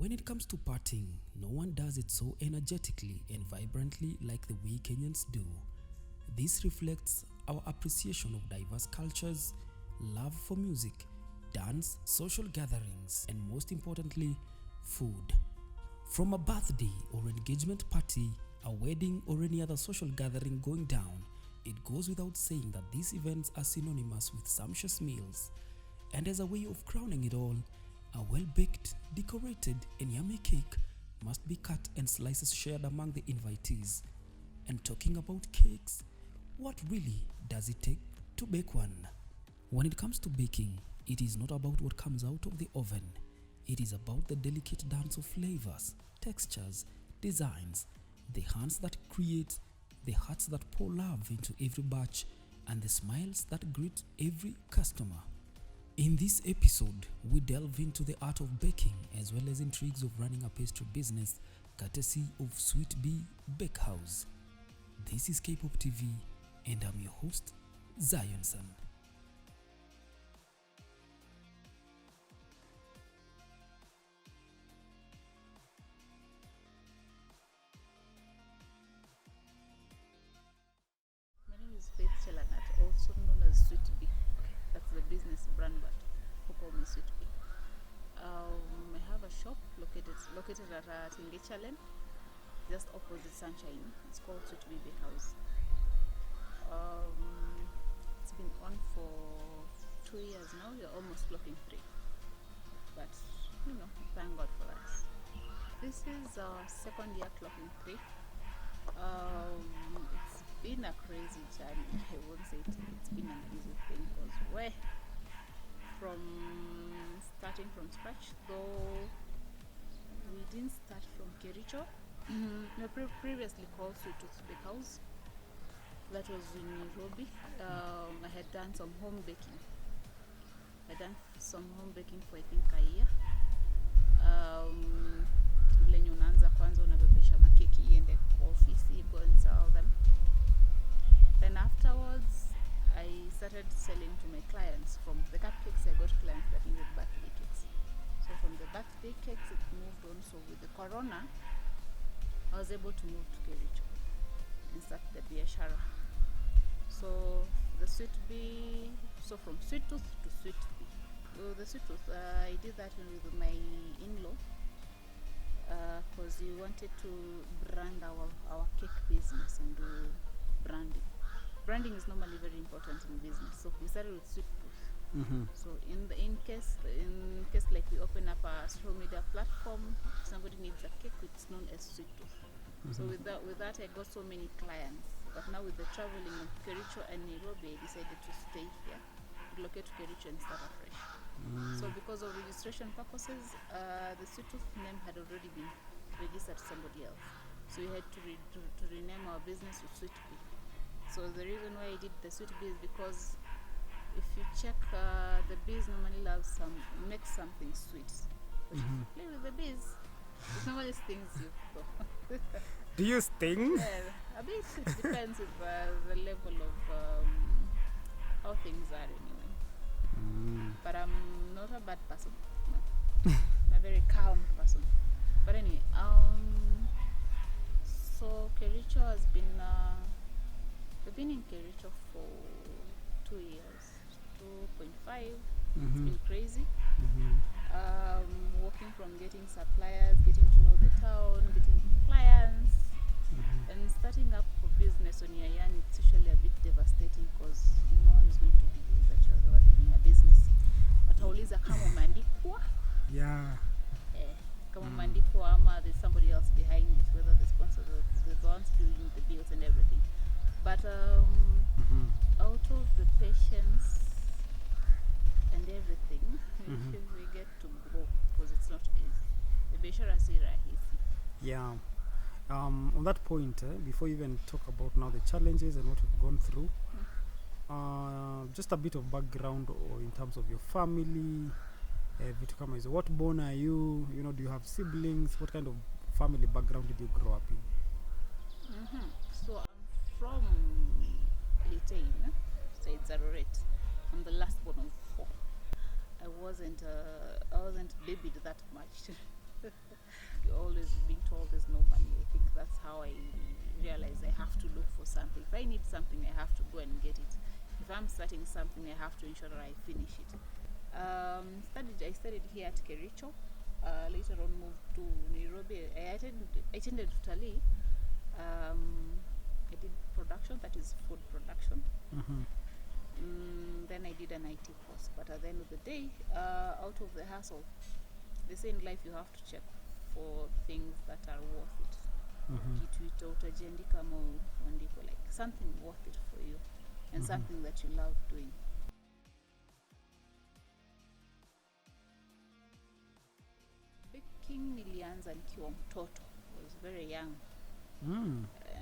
When it comes to partying, no one does it so energetically and vibrantly like the way Kenyans do. This reflects our appreciation of diverse cultures, love for music, dance, social gatherings, and most importantly, food. From a birthday or engagement party, a wedding or any other social gathering going down, it goes without saying that these events are synonymous with sumptuous meals. And as a way of crowning it all, a well-baked, decorated, and yummy cake must be cut and slices shared among the invitees. And talking about cakes, what really does it take to bake one? When it comes to baking, it is not about what comes out of the oven. It is about the delicate dance of flavors, textures, designs, the hands that create, the hearts that pour love into every batch, and the smiles that greet every customer. In this episode, we delve into the art of baking as well as intrigues of running a pastry business courtesy of Sweet Bee Bakehouse. This is K-Pop TV and I'm your host, Zionson. My name is Chelang'at, also known as Sweet Bee. That's the business brand, but who call me Sweet Bee. I have a shop located at Chelang'at, just opposite Sunshine. It's called Sweet Bee Bakehouse. It's been on for 2 years now. We're almost clocking 3, but thank God for that. This is our second year clocking 3. It's been a crazy journey. I won't say it's been an easy thing because from starting from scratch, though we didn't start from Kericho. We previously called Sweet Bakehouse. That was in Nairobi. I had done some home baking. For I think a year. Vile unaanza kwanza unabebesha makeki iende kwa ofisi, go and sell them. Then afterwards, I started selling to my clients. From the cupcakes, I got clients that needed birthday cakes. So from the birthday cakes, it moved on. So with the corona, I was able to move to Kericho and start the biashara. So the Sweet Bee, so from Sweet Tooth to Sweet Bee. So the Sweet Tooth, I did that with my in-law because he wanted to brand our cake business and do branding. Branding is normally very important in business, so we started with Sweet Tooth. So in case like we open up a social media platform, if somebody needs a cake, it's known as Sweet Tooth. So with that I got so many clients. But now with the traveling of Kericho and Nairobi, I decided to stay here, relocate to Kericho and start afresh. So because of registration purposes, the Sweet Tooth name had already been registered to somebody else. So we had to rename our business to Sweet Bee. So the reason why I did the Sweet Bee is because if you check, the bees normally make something sweet. But if you play with the bees, it normally stings you. Do you sting? Yeah, a bit. It depends with the level of how things are anyway. But I'm not a bad person. No. I'm a very calm person. But anyway, so Kericho has been, we've been in Kericho for 2 years, 2.5. It's been crazy. Working from getting suppliers, getting to know the town, getting clients, and starting up for business when you're young, it's usually a bit devastating because no one is going to believe that you're the one doing a business. Watauliza kama umeandikwa. Yeah. Kama umeandikwa ama there's somebody else behind it, whether the sponsors or the ones doing the deals and everything. But out of the patience and everything, we get to grow because it's not easy. The biashara si rahisi. Yeah. On that point, before you even talk about now the challenges and what we've gone through, just a bit of background or in terms of your family. Vitu kama hizo. What born are you? Do you have siblings? What kind of family background did you grow up in? So I'm from Litein, so it's Aroret. I'm the last born of 4. I wasn't babied that much. I realized I have to look for something. If I need something, I have to go and get it. If I'm starting something, I have to ensure that I finish it. I studied here at Kericho. Later on moved to Nairobi. I attended Utalii. I did production, that is food production. Then I did an IT course. But at the end of the day, out of the hassle, they say in life you have to check for things that are worth it. Kitu utajiandika ama uandikwe, like something worth it for you and something that you love doing. Baking nilianza nikiwa mtoto. I was very young.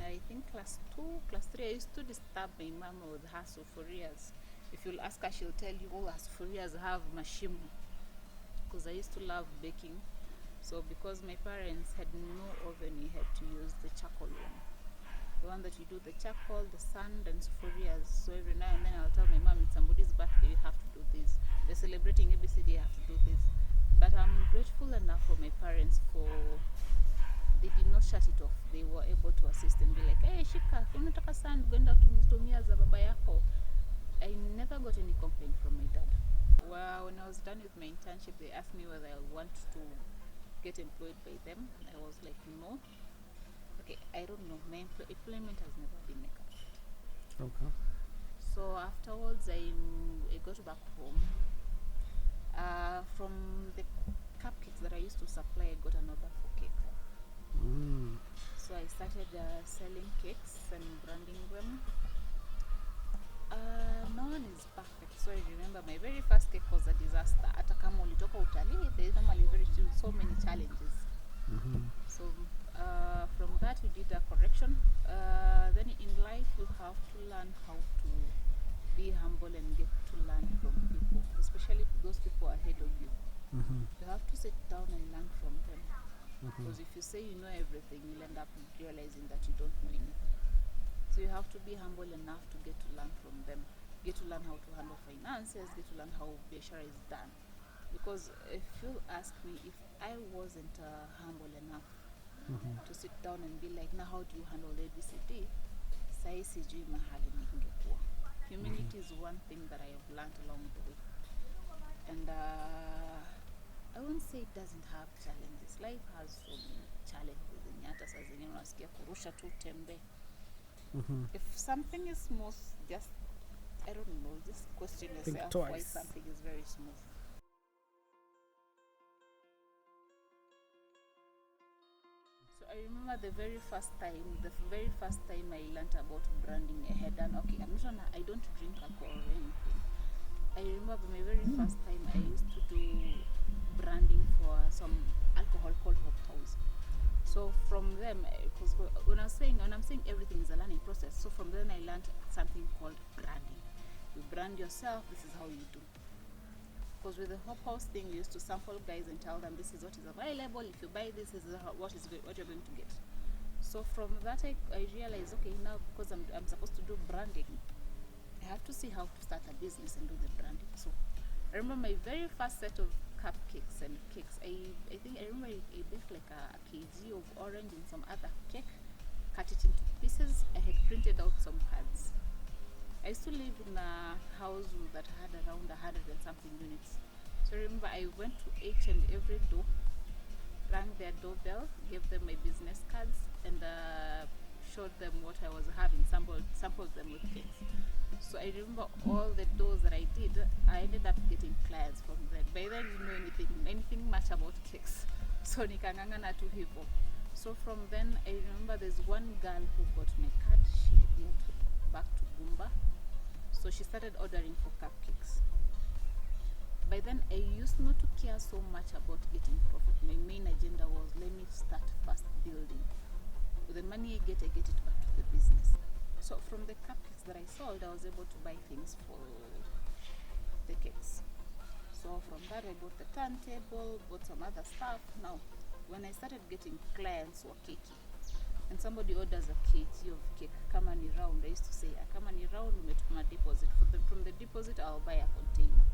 I think class 2, class 3, I used to disturb my mom with her sufurias. If you'll ask her, she'll tell you all her sufurias have mashimo. Because I used to love baking. So because my parents had no oven, you had to use the charcoal one. The one that you do the charcoal, the sand and sufurias. So every now and then I'll tell my mom, it's somebody's birthday, you have to do this. They're celebrating ABCD, you have to do this. But I'm grateful enough for my parents for they did not shut it off. They were able to assist and be like, hey, Shika, unataka sand, gwenda tumia za baba yako. I never got any complaint from my dad. Well, when I was done with my internship, they asked me whether I want to get employed by them. I was like, no. Okay, I don't know. My employment has never been my cup of tea. Okay. So afterwards, I got back home. From the cupcakes that I used to supply, I got an order for cake. So I started selling cakes and branding them. No one is perfect. So I remember my very first cake was a disaster. Hata kama ulitoka Utalii, there is normally so many challenges. So from that we did a correction. Then in life you have to learn how to be humble and get to learn from people, especially those people ahead of you. You have to sit down and learn from them. Because if you say you know everything, you'll end up realizing that you don't know anything. So you have to be humble enough to get to learn from them. Get to learn how to handle finances, get to learn how biashara is done. Because if you ask me, if I wasn't humble enough to sit down and be like, now how do you handle ABCD? Sai sijui mahali ningekuwa. Humility is one thing that I have learned along the way. And I won't say it doesn't have challenges. Life has so many challenges. Hata saa zingine unasikia kurusha tu tembe. If something is smooth, just, I don't know, just question yourself why something is very smooth. So I remember the very first time I learned about branding a head. And okay, I don't drink alcohol or anything. I remember my very first time I used to do branding for some alcohol called Hop House. So from them, because when I'm saying everything is a learning process. So from then I learned something called branding. You brand yourself. This is how you do. Because with the Hop House thing, we used to sample guys and tell them this is what is available. If you buy this, is what you're going to get. So from that I realized, okay, now because I'm supposed to do branding, I have to see how to start a business and do the branding. So I remember my very first set of cupcakes and cakes. I think I remember I baked like a kg of orange and some other cake, cut it into pieces. I had printed out some cards. I used to live in a house that had around 100 and something units. So I remember I went to each and every door, rang their doorbell, gave them my business cards, and showed them what I was having, sampled them with cakes. So I remember all the doors that I did, I ended up getting clients from them. By then I didn't know anything much about cakes. So nikangangana tu hivo. So from then I remember there's one girl who got my card. She had moved back to Gumba. So she started ordering for cupcakes. By then I used not to care so much about getting profit. My main agenda was, let me start fast building. With the money I get it back to the business. So from the cupcakes that I sold, I was able to buy things for the cakes. So from that I bought the turntable, bought some other stuff. Now, when I started getting clients who are cakey, and somebody orders a kg of cake, kama ni round, I used to say, kama ni round, umetuma deposit. From the deposit, I'll buy a container.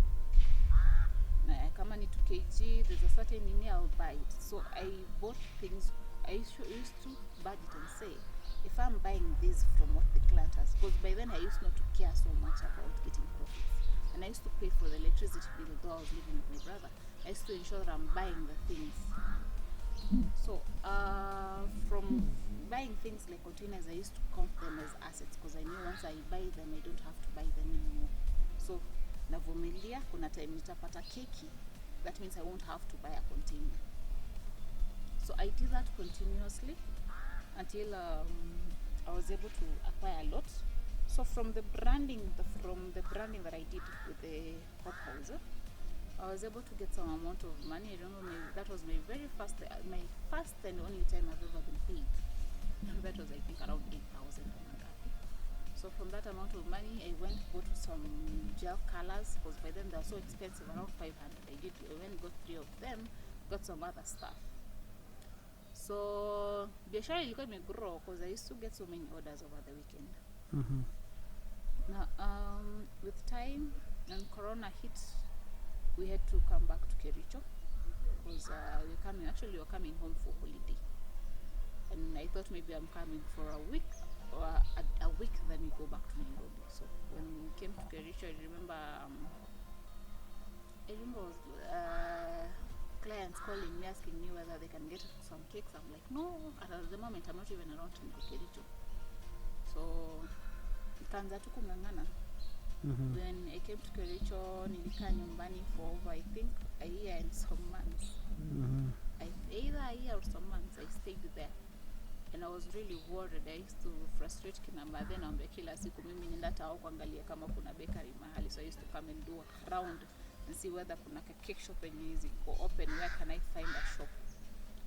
Kama ni 2 kg, there's a certain nini, I'll buy it. So I bought things, used to budget and say, if I'm buying this from what the client has, because by then I used not to care so much about getting profits. And I used to pay for the electricity bill, though I was living with my brother. I used to ensure that I'm buying the things. So from buying things like containers, I used to count them as assets, because I knew once I buy them, I don't have to buy them anymore. So navumilia, kuna time nitapata keki, that means I won't have to buy a container. So I did that continuously until I was able to acquire a lot. So from the branding that I did with the hop house, I was able to get some amount of money. I remember that was my first and only time I've ever been paid. That was, I think, around 8,000. So from that amount of money, I went bought some gel colors, because by then they were so expensive, around 500. I went got 3 of them, got some other stuff. So biashara ilikuwa imegrow because I used to get so many orders over the weekend. Now with time and Corona hit, we had to come back to Kericho, because we were coming home for holiday, and I thought maybe I'm coming for a week or a week, then we go back to Nairobi. So when we came to Kericho, I remember clients calling me asking me whether they can get some cakes. I'm like, no, at the moment I'm not even around in Kericho. So ikaanza tu kung'ang'ana. When I came to Kericho, nilikaa nyumbani for over, I think, a year and some months. Either a year or some months, I stayed there. And I was really worried. I used to frustrate kina mother, naambia kila siku mimi nenda tao kuangalia kama kuna bakery mahali. So I used to come and do around and see whether kuna cake shop is open, where can I find a shop.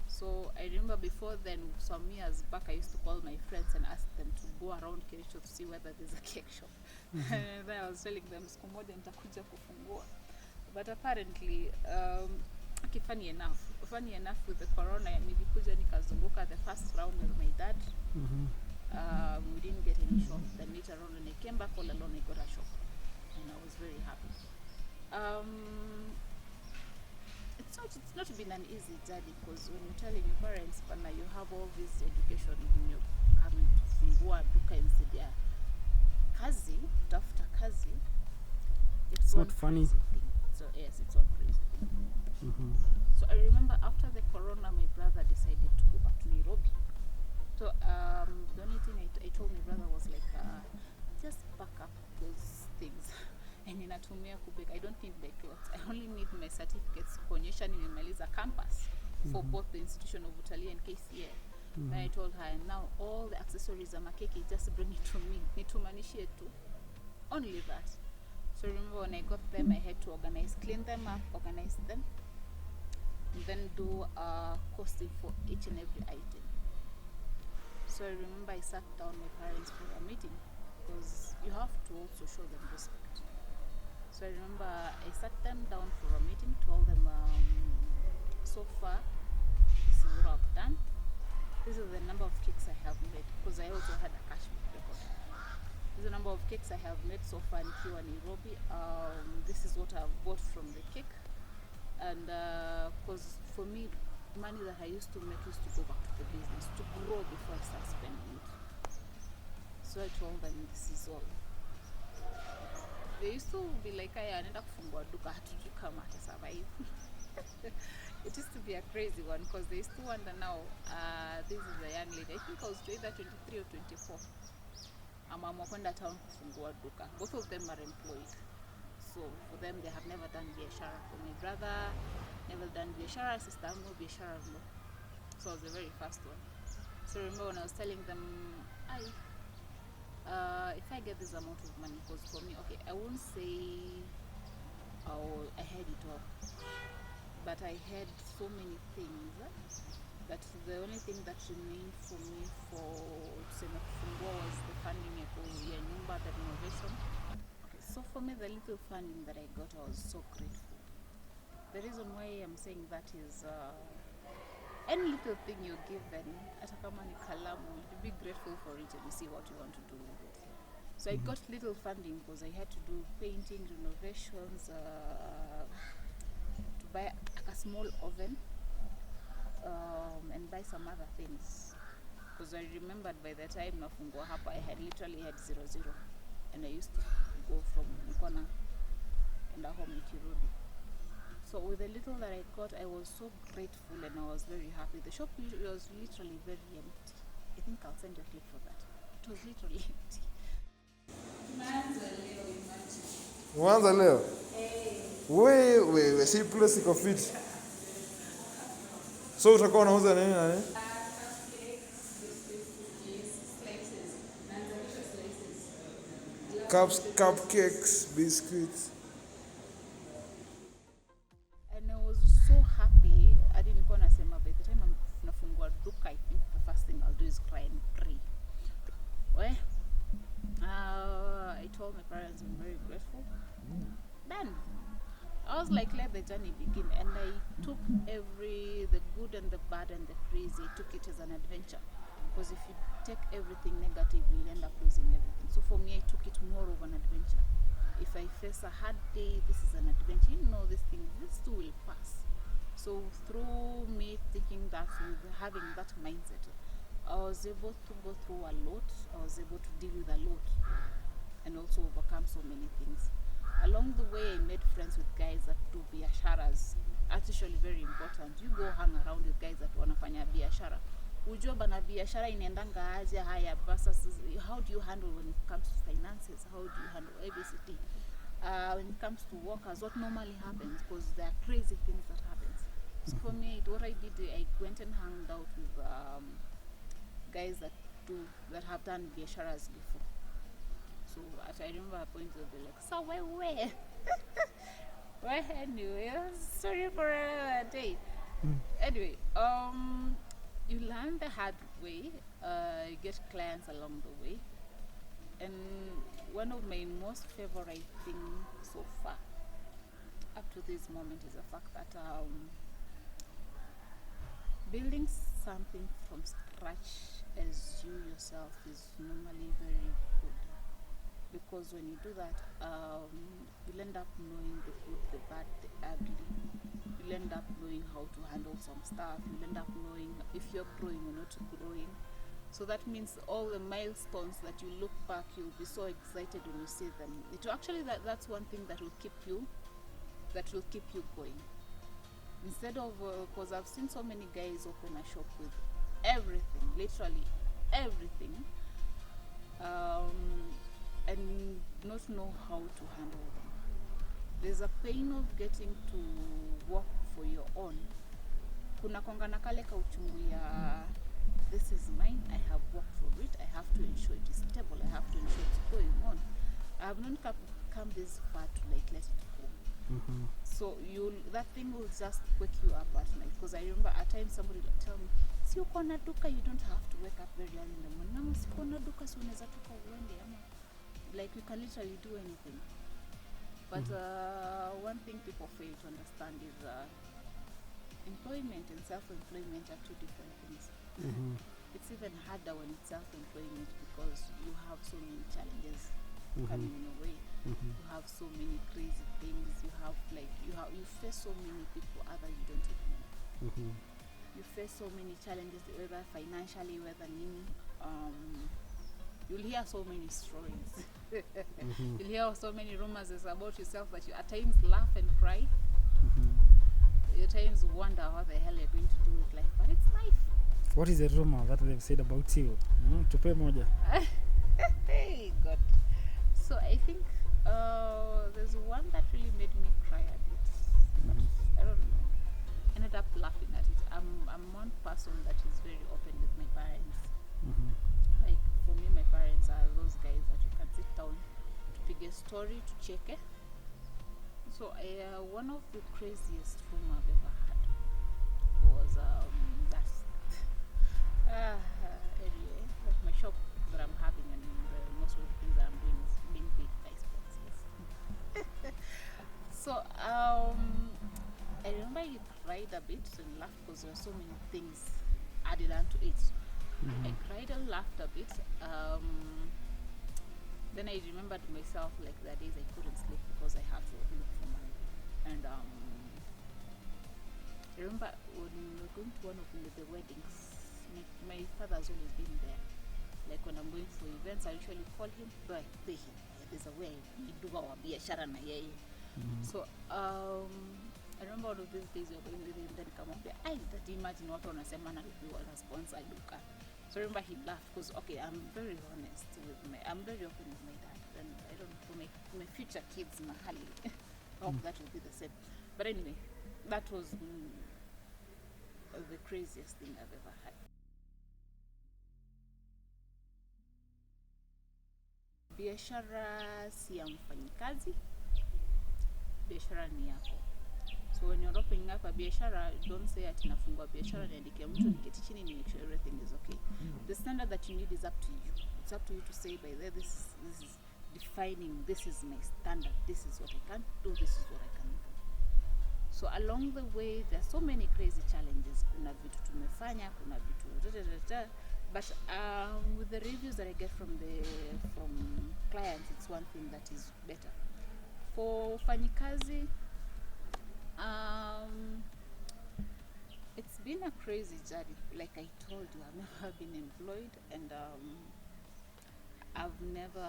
So I remember before then, some years back, I used to call my friends and ask them to go around Kericho to see whether there's a cake shop. And then I was telling them, siku moja nitakuja kufungua. But apparently, funny enough with the corona, nilikuja nikazunguka the first round with my dad. We didn't get any shop. Then later on, when I came back all alone, I got a shop, and I was very happy. It's not been an easy journey, because when you're telling your parents, but now you have all this education, when you're coming to fungua duka instead ya kazi, tafuta kazi, it's not funny. So yes, it's one crazy thing. So I remember after the corona, my brother decided to go back to Nairobi. So the only thing I told my brother was like, just pack up those things. And ninatumia kubake. I don't need my clothes. I only need my certificates kuonyesha nimemaliza campus for both the Institution of Utalii and KCA. And I told her, and now all the accessories za makeki, just bring it to me. Nitumanishie tu. Only that. So remember when I got them, I had to clean them up, organize them, and then do costing for each and every item. So I remember I sat down with parents for a meeting, because you have to also show them respect. So I remember I sat them down for a meeting, told them, so far, this is what I've done. This is the number of cakes I have made, because I also had a cash record. This is the number of cakes I have made so far in Nairobi. This is what I've bought from the cake. And because for me, money that I used to make used to go back to the business, to grow before I start spending it. So I told them, this is all. They used to be like, I anaenda kufungua duka, hatujui kama ata survive. It used to be a crazy one, because they used to wonder now, this is a young lady, I think I was either 23 or 24. Amaamua kwenda town kufungua duka. Both of them are employed. So for them, they have never done biashara. For my brother, never done biashara. Sister yangu biashara no. So I was the very first one. So remember when I was telling them, if I get this amount of money, because for me, okay, I won't say I had it all, but I had so many things that the only thing that remained for me for tuseme kufungua was the funding ya nyumba, the renovation. Okay, so for me, the little funding that I got, I was so grateful. The reason why I'm saying that is any little thing you're given, hata kama ni kalamu, you be grateful for it and you see what you want to do with it. So I got little funding because I had to do painting, renovations, to buy a small oven, and buy some other things. Because I remembered by the time nafungua hapa, I had literally had 0-0. And I used to go from Mkona and home nikirudi. So with the little that I got, I was so grateful and I was very happy. The shop was literally very empty. I think I'll send you a clip for that. It was literally empty. Mwanza leo? Wewe si plus iko fit. So utakuwa unauza nini na nini? Cups, cupcakes, biscuits. And I was so happy. I didn't gonna say by the time I'm nafungua duka, I think the first thing I'll do is cry and pray. Well, I told my parents I'm very grateful. Then I was like, let the journey begin, and I took the good and the bad and the crazy. I took it as an adventure, because if you take everything negatively, you end up losing everything. So for me, I took it more of an adventure. If I face a hard day, this is an adventure. This too will pass. So through me thinking that, with having that mindset, I was able to go through a lot. I was able to deal with a lot, and also overcome so many things. Along the way, I made friends with guys that do biasharas. Actually very important. You go hang around with guys that wanafanya biashara. Ujua bana biashara inaendanga aje haya versus how do you handle when it comes to finances? How do you handle ABCD? When it comes to workers, what normally happens, because there are crazy things that happens. So for me, what I did, I went and hung out with guys that have done biasharas before. So I remember a point they'll be like, so where? Well, anyway, sorry for another day. Anyway, you learn the hard way. You get clients along the way. And one of my most favorite things so far, up to this moment, is the fact that building something from scratch as you yourself is normally very good. Because when you do that, you'll end up knowing the good, the bad, the ugly. You'll end up knowing how to handle some stuff. You'll end up knowing if you're growing or not growing. So that means all the milestones that you look back, you'll be so excited when you see them. That's one thing that will keep you going. Instead of, because I've seen so many guys open a shop with everything, literally everything, and not know how to handle them. There's a pain of getting to work for your own. Kuna kongana kale ka uchungu ya, this is mine, I have worked for it, I have to ensure it is stable, I have to ensure it's going on. I have not come this far to let it go. Mm-hmm. So that thing will just wake you up at night. Because I remember at times somebody would tell me, si uko na duka, you don't have to wake up very early in the morning. Nama si uko na duka, si unaweza toka uende. Like you can literally do anything. But one thing people fail to understand is employment and self-employment are two different things. Mm-hmm. It's even harder when it's self-employment because you have so many challenges coming in your way. Mm-hmm. You have so many crazy things. You face so many people other you don't even know. Mm-hmm. You face so many challenges, whether financially, whether nini. You'll hear so many stories. Mm-hmm. You'll hear so many rumors about yourself that you at times laugh and cry. Mm-hmm. At times wonder what the hell you're going to do with life, but it's life. What is the rumor that they've said about you? Tupe moja. Hey, God. So I think there's one that really made me cry a bit. I don't know. I ended up laughing at it. I'm one person that is very open with my parents. Mm-hmm. Like for me, my parents are those guys that you can sit down to pick a story to check it. So one of the craziest rumor I've ever had was that anyway, like my shop that I'm having and most of the things that I'm doing is being paid by sponsors. So I remember I cried a bit and laughed because there were so many things added onto it. Mm-hmm. I cried and laughed a bit. Then I remembered myself, like the days I couldn't sleep because I had to look for money. And I remember when we were going to one of the weddings, my father's always been there. Like when I'm going for events, I usually call him, but there's a way you do our biashara na yeye. So I remember one of these days you're going with him, then come up there, that imagine what wanasema na lipiwa na sponsor duka. So I remember he laughed because okay, I'm very honest I'm very open with my dad, and I don't know, for my future kids mahali. I hope that will be the same. But anyway, that was the craziest thing I've ever had. Biashara si ya mfanyikazi, biashara ni yako. So when you're opening up a biashara, don't say ati nafungua biashara niandike mtu niketi chini ni make sure everything is okay. The standard that you need is up to you. It's up to you to say by there, this is defining, this is my standard, this is what I can do, this is what I can do. So along the way, there are so many crazy challenges. Kuna vitu tumefanya, kuna vitu but with the reviews that I get from clients, it's one thing that is better. For fanyikazi, it's been a crazy journey. Like I told you, I've never been employed, and I've never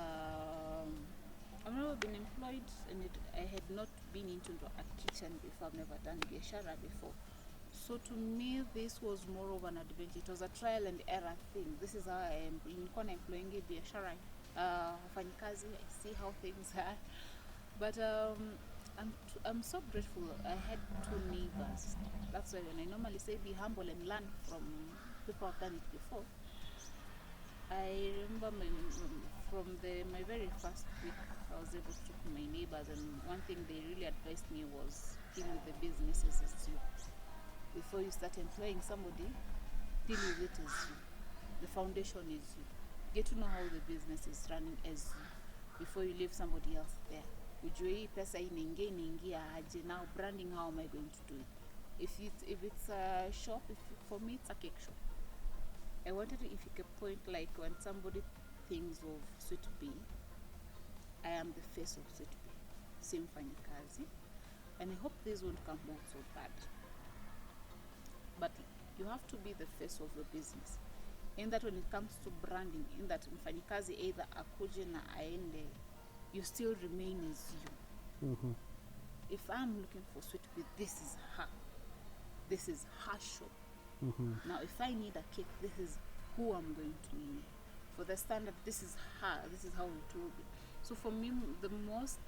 been employed, and I had not been into a kitchen before. I've never done biashara before. So to me, this was more of an adventure. It was a trial and error thing. This is how I am employing biashara. Fanyikazi, I see how things are. But I'm so grateful. I had 2 neighbors. That's why when I normally say be humble and learn from people who've done it before. I remember from my very first week, I was able to talk to my neighbors, and one thing they really advised me was deal with the businesses as you. Before you start employing somebody, deal with it as you. The foundation is you. Get to know how the business is running as you before you leave somebody else there. Ujue hii pesa inaingia aje, now branding, how am I going to do it? If it's a shop, for me it's a cake shop. I wanted to, if you could point, like when somebody thinks of Sweet Bee, I am the face of Sweet Bee. Same fanyikazi. And I hope this won't come out so bad. But you have to be the face of your business. In that when it comes to branding, in that mfanyikazi either akuje na aende, you still remain as you. If I'm looking for Sweet Bee, this is her. This is her shop. Now if I need a cake, this is who I'm going to need. For the standard, this is her. This is how it will be. So for me, the most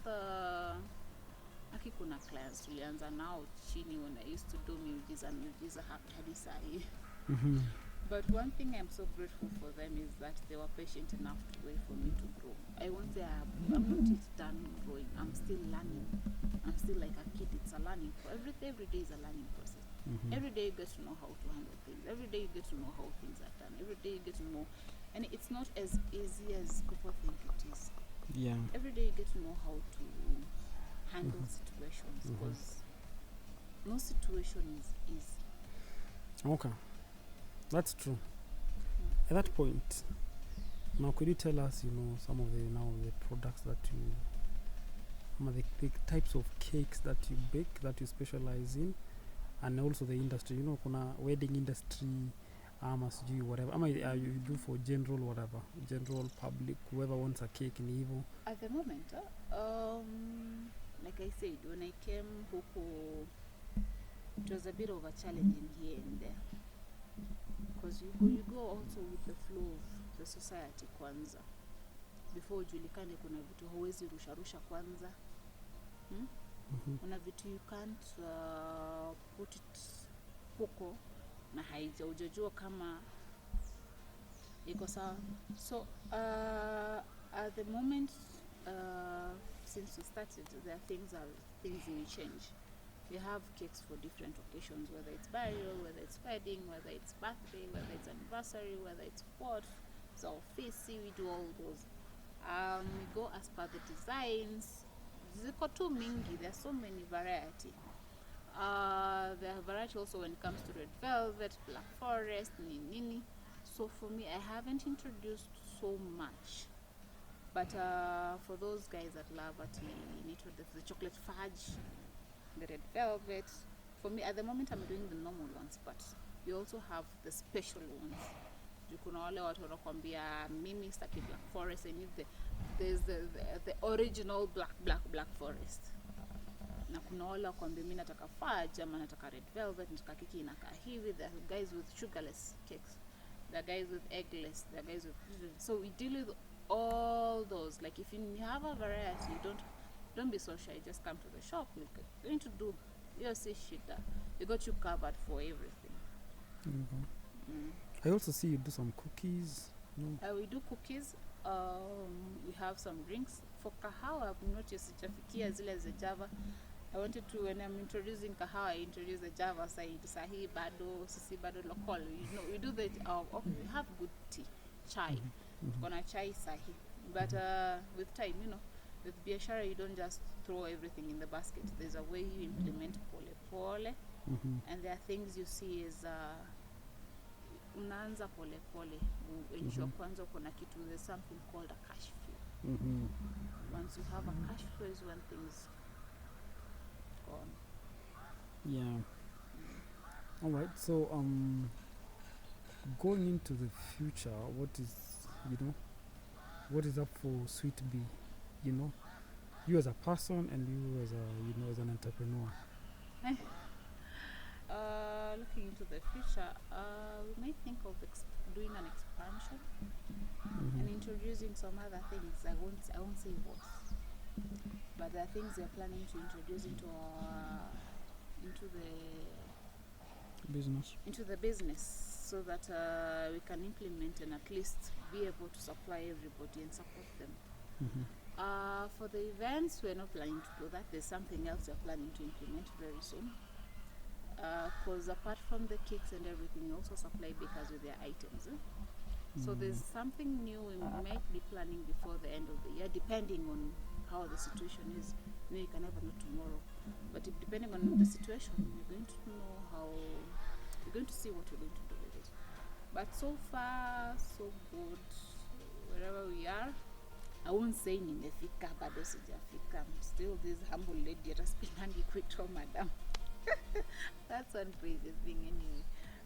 kuna clients tulianza nao chini when I used to do miujiza hadi sahi. But one thing I'm so grateful for them is that they were patient enough to wait for me to grow. I won't say I'm not yet done growing. I'm still learning. I'm still like a kid. It's a learning. Every day is a learning process. Every day you get to know how to handle things. Every day you get to know how things are done. Every day you get to know, and it's not as easy as people think it is. Yeah. Every day you get to know how to handle situations, because no situation is easy. Okay, that's true. At that point, now could you tell us, some of the products that you, the types of cakes that you bake, that you specialize in, and also the industry, kuna wedding industry, sijui whatever, you do for general whatever, general public, whoever wants a cake in Evo? At the moment, like I said, when I came huku, it was a bit of a challenge in here and there, because you go also with the flow of the society kwanza. Before ujulikane kuna vitu huwezi rusha kwanza. Kuna vitu you can't put it huko na haijajua kama iko sawa. So at the moment, since we started, there are things will change. We have cakes for different occasions, whether it's burial, whether it's wedding, whether it's birthday, whether it's anniversary, whether it's what. So ofisi, we do all those. We go as per the designs. Ziko tu mingi, there's so many variety. There are variety also when it comes to red velvet, black forest, nini. So for me, I haven't introduced so much. But for those guys that love the chocolate fudge, the red velvet, for me at the moment I'm doing the normal ones, but we also have the special ones. Juu kuna wale watu wanakuambia mimi sitaki black forest, and there's the original black forest. Na kuna wale wakwambia mimi nataka fudge ama nataka red velvet, nataka keki inakaa hivi. There are guys with sugarless cakes, there are guys with eggless, there are guys with, so we deal with all those. Like if you have a variety, don't be so shy, just come to the shop. We're going to do your shit. We got you covered for everything. I also see you do some cookies. We do cookies. We have some drinks. For kahawa, I've noticed sijafikia zile za Java. I wanted to, when I'm introducing kahawa, I introduce the Java side. Sahi bado, sisi bado local. We do the, okay, we have good tea, chai. Gonna chai sahi. But with time, with biashara, you don't just throw everything in the basket. There's a way you implement pole pole. And there are things you see is unaanza pole pole. Ensure kwanza kuna kitu, there's something called a cash flow. Once you have a cash flow is when things go on. Yeah. All right. So going into the future, what is up for Sweet Bee? You as a person and you as as an entrepreneur. Looking into the future, we might think of doing an expansion and introducing some other things. I won't say what, but there are things we're planning to introduce into the business, so that we can implement and at least be able to supply everybody and support them. For the events, we're not planning to do that. There's something else we're planning to implement very soon. Because apart from the cakes and everything, we also supply bakers with their items. So there's something new we might be planning before the end of the year, depending on how the situation is. You can never know tomorrow, but depending on the situation, we're going to see what we're going to do with it. But so far, so good. Wherever we are, I won't say nimefika, bado sijafika. I'm still this humble lady at a spinandi quito, madam. That's one crazy thing anyway.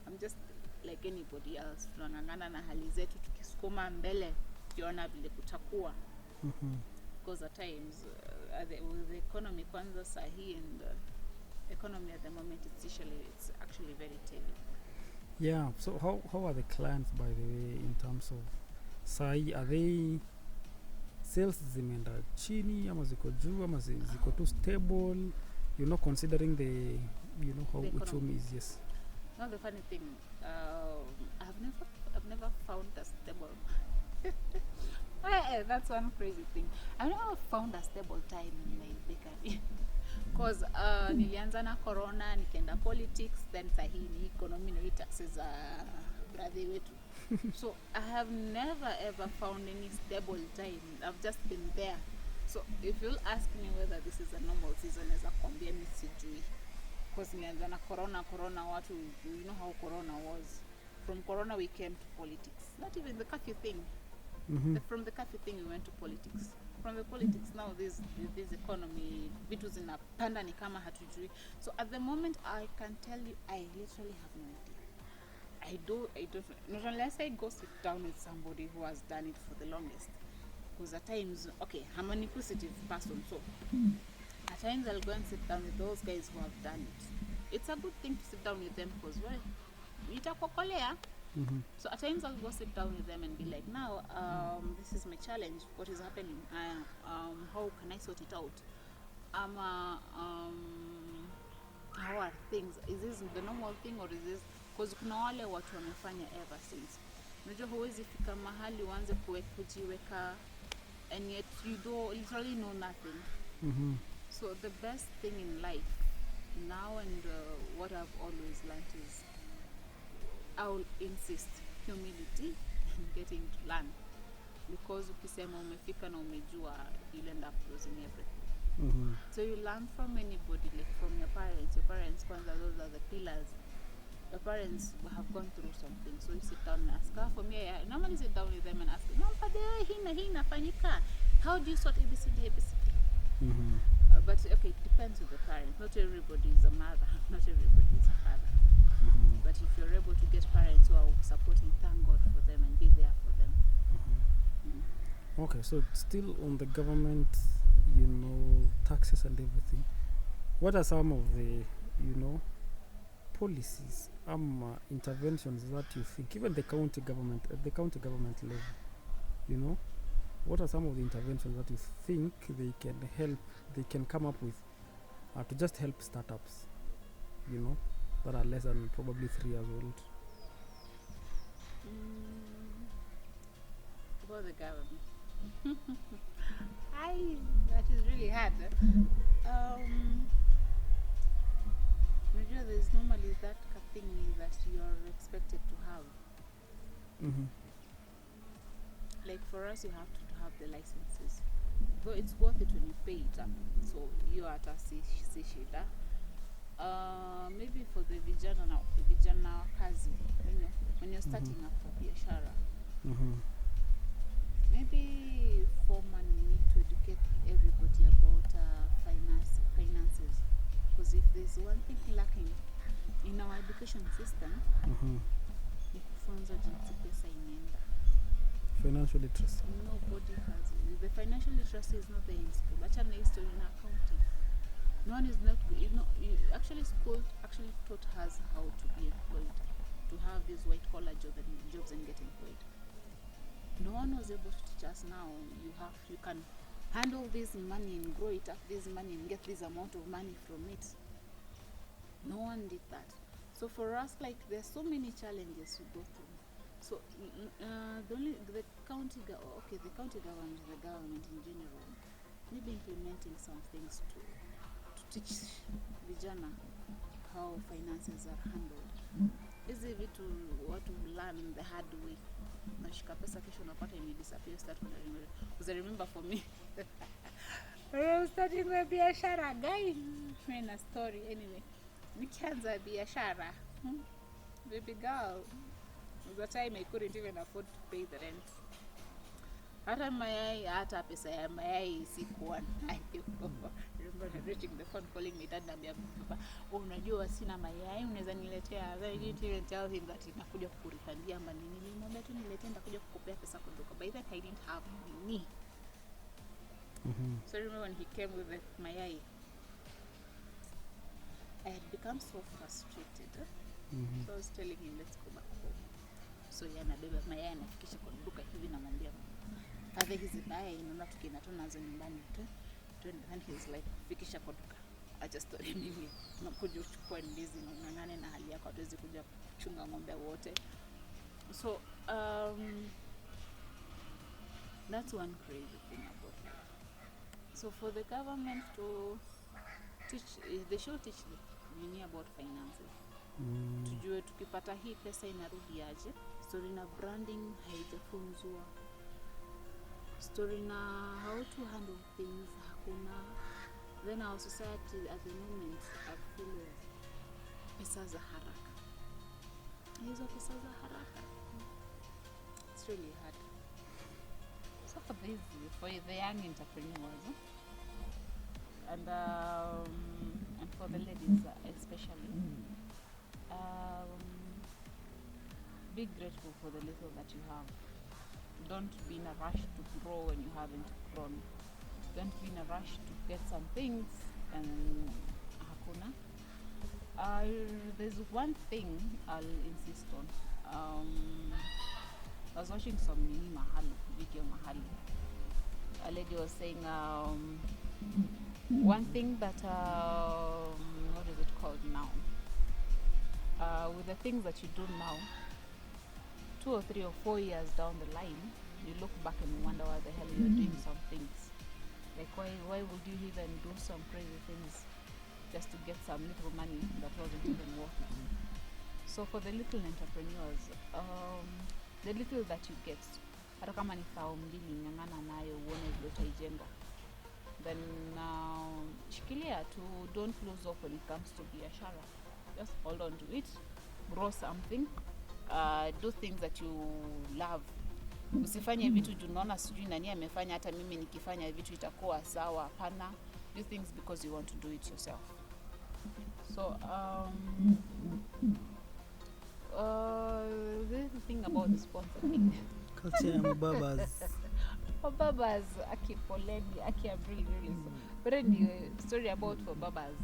I'm just like anybody else. Tunang'ang'ana na hali zetu tukisukuma mbele tukiona vile kutakuwa. Because at times with the economy kwanza sahi, and economy at the moment it's actually very telling. Yeah. So how are the clients, by the way, in terms of sahi? Are they sales zimeenda chini ama ziko juu ama ziko too stable? Considering the how uchumi is. Yes. Now the funny thing, I've never found a stable. That's one crazy thing. I've never found a stable time in my bakery. Cause nilianza na corona, nikaenda politics, then sahi ni economy na taxes brother wetu. So I have never ever found any stable time. I've just been there. So if you'll ask me whether this is a normal season, as a kwambia mimi sijui. Because nilianza na corona watu, you know how corona was. From corona we came to politics. Not even the curfew thing. From the curfew thing we went to politics. From the politics now this economy, vitu zinapanda ni kama hatujui. So at the moment I can tell you, I literally have no idea. I don't, not unless I go sit down with somebody who has done it for the longest. Because at times, okay, I'm an inquisitive person, so at times I'll go and sit down with those guys who have done it. It's a good thing to sit down with them because, well, itakokolea. So at times I'll go sit down with them and be like, now, this is my challenge. What is happening? How can I sort it out? How are things? Is this the normal thing or is this? Because kuna wale watu wamefanya ever since. Unajua huwezi fika mahali uanze kujiweka, and yet you do literally know nothing. So the best thing in life now, and what I've always learned is I'll insist humility and getting to learn, because ukisema umefika na umejua, you'll end up losing everything. So you learn from anybody, like from your parents. Your parents kwanza, those are the pillars. Your parents have gone through something, so you sit down and ask. For me, I normally sit down with them and ask, hii inafanyika. How do you sort ABCD? But okay, it depends with the parents. Not everybody is a mother, not everybody is a father. But if you're able to get parents who are supporting, thank God for them. Okay, so still on the government, taxes and everything. What are some of the, policies, interventions that you think, even the county government, at the county government level, you know, what are some of the interventions that you think they can come up with to just help startups, that are less than probably 3 years old? For the government. That is really hard. There's normally that thing that you're expected to have. Mm-hmm. Like for us, you have to have the licenses. Though it's worth it when you pay it. So you are at a shida. Maybe for the vijana kazi, when you're starting up a biashara. Mm-hmm. Maybe foreman need to educate everybody about finances. Because if there's one thing lacking in our education system, ni kufunza jinsi pesa inaenda. Financial literacy. Nobody has it. The financial literacy is not there in school. Actually, history in accounting. No one is not. School actually taught us how to be employed, to have these white collar jobs and get employed. No one was able to teach us now. You can handle this money and grow it up, this money and get this amount of money from it. No one did that. So for us, there's so many challenges we go through. So the county government, the government in general, maybe implementing some things to teach vijana how finances are handled. Hizi vitu watu learn the hard way. Nashika pesa kesho unapata imedisappear, start wondering. Because I remember for me when I was starting my biashara, guy, when a story anyway. Nikianza biashara, baby girl, the time I couldn't even afford to pay the rent. Hata pesa ya mayai sikuwa nayo. Remember reaching the phone, calling me dad, naambia papa, unajua sina mayai, unaweza niletea? I didn't even tell him that nitakuja kukurefundia ama nini. Nilimwambia tu niletee, nitakuja kukupea pesa kwa duka. By that I didn't have money. So I remember when he came with the mayai, I had become so frustrated. So I was telling him, let's go back home. So anabeba mayai anafikisha kwa duka hivi, namwambia hata hizi mayai inaona tukienda nazo nyumbani tu. And he's like, fikisha kwa duka. I just told him, mimi nakuja kuchukua ndizi na unangane na hali yako, hatuwezi kuja kuchunga ng'ombe wote. So that's one crazy thing about life. So for the government to teach, they should teach the about finances. Tujue tukipata hii pesa inarudi aje. Story na branding haijafunzwa. Story na how to handle things hakuna. Then our society at the moment are full of pesa za haraka. Hizo pesa za haraka. It's really hard. So for the young entrepreneurs and for the ladies especially, be grateful for the little that you have. Don't be in a rush to grow when you haven't grown. Don't be in a rush to get some things and hakuna. There's one thing I'll insist on. I was watching some video mahali. A lady was saying one thing that what is it called now? With the things that you do now, 2 or 3 or 4 years down the line, you look back and you wonder why the hell you're doing some things. Like why would you even do some crazy things just to get some little money that wasn't even worth it? So for the little entrepreneurs, the little that you get, hata kama ni 2,000 ng'ang'ana nayo uone vile utaijenga. Then shikilia to don't lose hope when it comes to biashara. Just hold on to it, grow something, do things that you love. Usifanye vitu unaona sijui nani amefanya, hata mimi nikifanya vitu itakuwa sawa. Hapana, do things because you want to do it yourself. So this is the thing about the sponsoring. Culture ya mubabas. For babas, aki poleni, aki I'm really so. But anyway, story about for babas.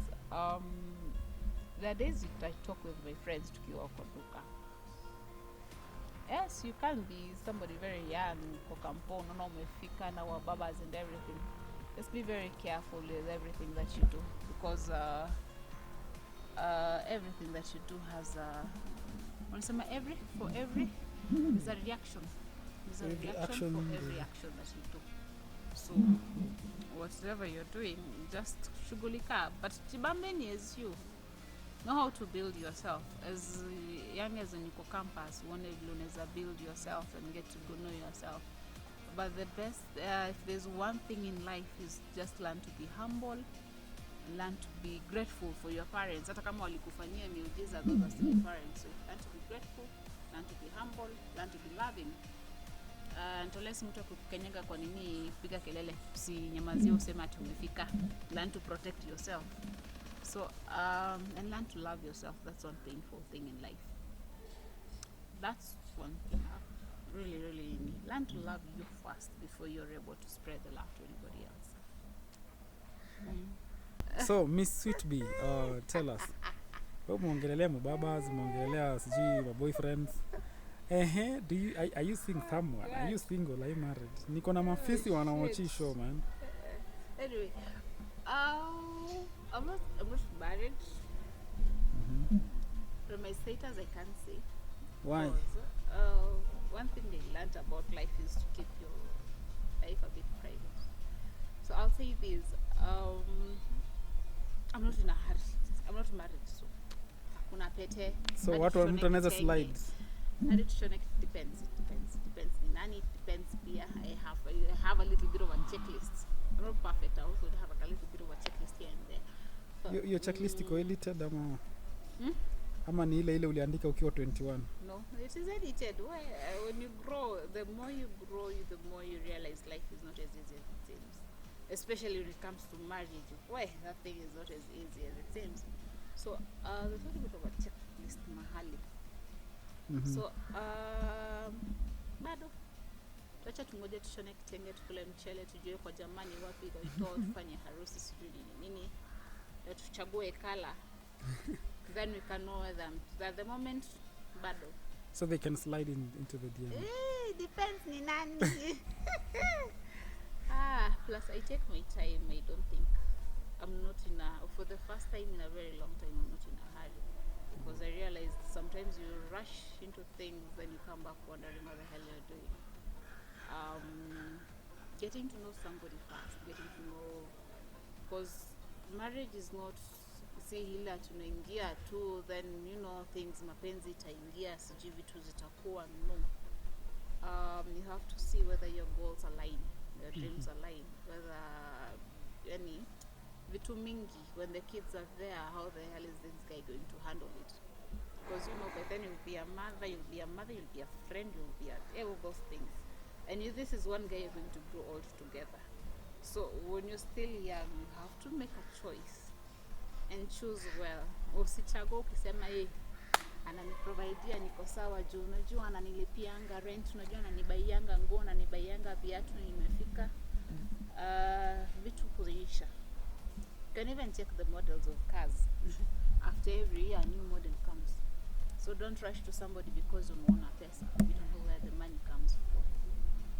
There are days I talk with my friends tukiwa kwa duka. Yes, you can be somebody very young, kwa kampo, no umefika na wa babas and everything. Just be very careful with everything that you do because everything that you do has wanasema for every there's a reaction. There's a Every reaction action, for every yeah. action that you do. So whatever you're doing, just shughulika. But chibambeni is you. Know how to build yourself. As young as in campus, one unaweza build yourself and get to know yourself. But the best, if there's one thing in life, is just learn to be humble, learn to be grateful for your parents. Hata kama walikufanyia miujiza, those are still your parents. So learn to be grateful, learn to be humble, learn to be loving. Unless mtu akukanyaga kwa nini piga kelele, si nyamazia useme ati umefika. Learn to protect yourself. So and learn to love yourself. That's one painful thing in life. That's one thing really learn to love you first before you're able to spread the love to anybody else. So Miss Sweet Bee, tell us. Wewe muongelelea mababas, muongelelea sijui my boyfriends. Are you seeing someone? Are you single? Are you married? Niko na mafisi wanaochi show, man. Anyway, I'm not married. From my status, I can't say. Why? Because, one thing I learned about life is to keep your life a bit private. So I'll say this: I'm not in a hurry. I'm not married, so hakuna pete. So what mtu anaweza slide? It depends. Ni nani? It depends. Yeah, I have a little bit of a checklist. I'm not perfect. I also have a little bit of a checklist here and there. So, Your checklist iko edited ama? Ama ni ile uliandika ukiwa 21? No, it is edited. When you grow, the more you grow, the more you realize life is not as easy as it seems. Especially when it comes to marriage. That thing is not as easy as it seems. So there's a little bit of a checklist mahali. So bado tuacha tungoje tushone kitenge tukule mchele tujue kwa jamani wapi itoa tufanye harusi sijui nini tuchague kala. Then we can know them. At the moment, bado. So they can slide into the DM. Depends ni nani. Plus I take my time. I don't think I'm not for the first time in a very long time, I'm not in a hurry. Because I realized sometimes you rush into things, then you come back wondering what the hell you're doing. Getting to know somebody fast, because marriage is not si hila tunaingia tu then things mapenzi itaingia sijui vitu zitakuwa no. You have to see whether your goals align, your dreams align, whether any vitu mingi when the kids are there, how the hell is this guy going to handle it? Because by then you'll be a mother, you'll be a friend, you'll be all those things, and this is one guy you're going to grow old together. So when you're still young, you have to make a choice and choose well. Usichague ukisema ananiprovidea niko sawa juu unajua ananilipianga rent, unajua ananibaianga nguo, ananibaianga viatu nimefika. Vitu kuisha. You can even check the models of cars. After every year a new model comes. So don't rush to somebody because unaona pesa. You don't know where the money comes from.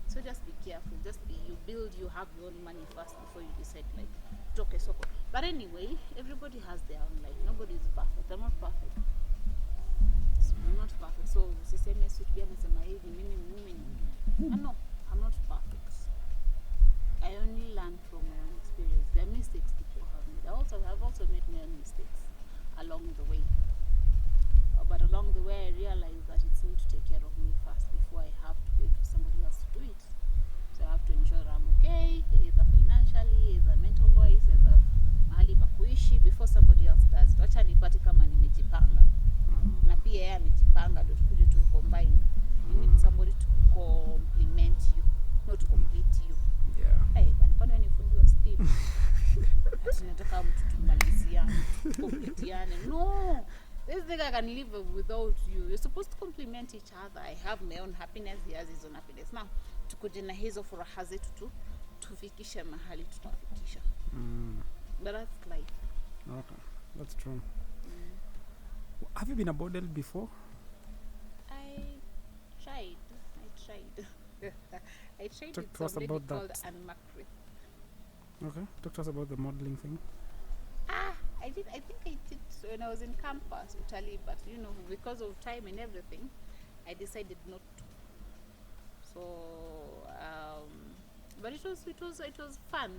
So just be careful. You have your own money first before you decide toke soko. But anyway, everybody has their own life. Nobody is perfect. I'm not perfect. I'm not perfect. So usiseme Sweet Bee amesema hivi mimi. No, I'm not perfect. I only learn from my own experience. There are mistakes people have made. I've also made my own mistakes along the way. But along the way I realized that it's me to take care of me first before I have to wait for somebody else to do it. So I have to ensure that I'm okay, either financially, either mental wise, either mahali pa kuishi before somebody else does. Wacha nipate kama nimejipanga. Na pia yeye amejipanga ndio tukuje tu combine. You need somebody to complement you, not to complete you. Yeah. Kwani wewe ni fundi wa steam? Tunataka mtu tumaliziane, completiane. No. This thing I can live without you. You're supposed to complement each other. I have my own happiness, he has his own happiness. Now, to tukuje na hizo furaha zetu tu tufikishe mahali tutafikisha. But that's life. Okay, that's true. Have you been a model before? I tried. I tried Talk with to us some lady about called that. Anne Macri. Okay, talk to us about the modeling thing. I think I did when I was in campus, Italy, but you know, because of time and everything, I decided not to. So, but it was fun.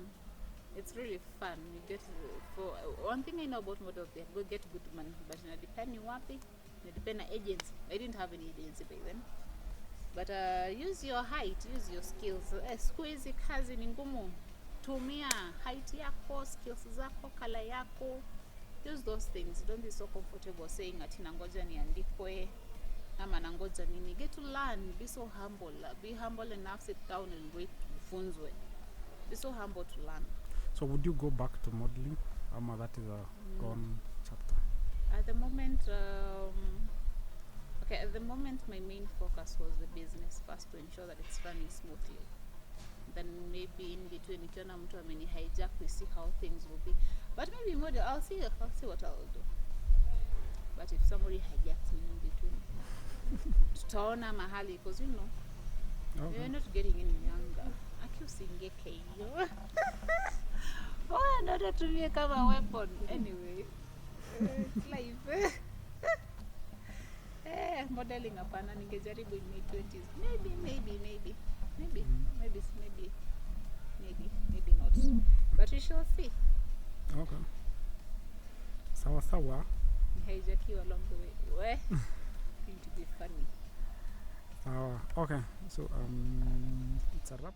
It's really fun. You get for one thing I know about models, they go get good money, but depending wapi, depend on agency. I didn't have any agency back then. But use your height, use your skills. Siku hizi kazi ni ngumu. Tumia height yako, skills zako, color yako. Use those things. Don't be so comfortable saying ati nangoja niandikwe ama nangoja nini. Get to learn. Be so humble. Be humble enough, sit down and wait ufunzwe. Be so humble to learn. So would you go back to modeling? Ama that is a gone chapter. At the moment, at the moment my main focus was the business first to ensure that it's running smoothly. Then maybe in between, nikiona mtu ameni hijack, we see how things will be. But maybe model, I'll see what I'll do. But if somebody hijacks me in between, tutaona mahali, because you know, Okay. you're not getting any younger. Akiusingeke hiyo. Ndio tutumie kama weapon anyway. It's life. Modeling hapana, ningejaribu in my 20s. Maybe not. But we shall see. Okay. Sawa. Haijakiwa along the way. Going to be funny. Okay. So it's a wrap.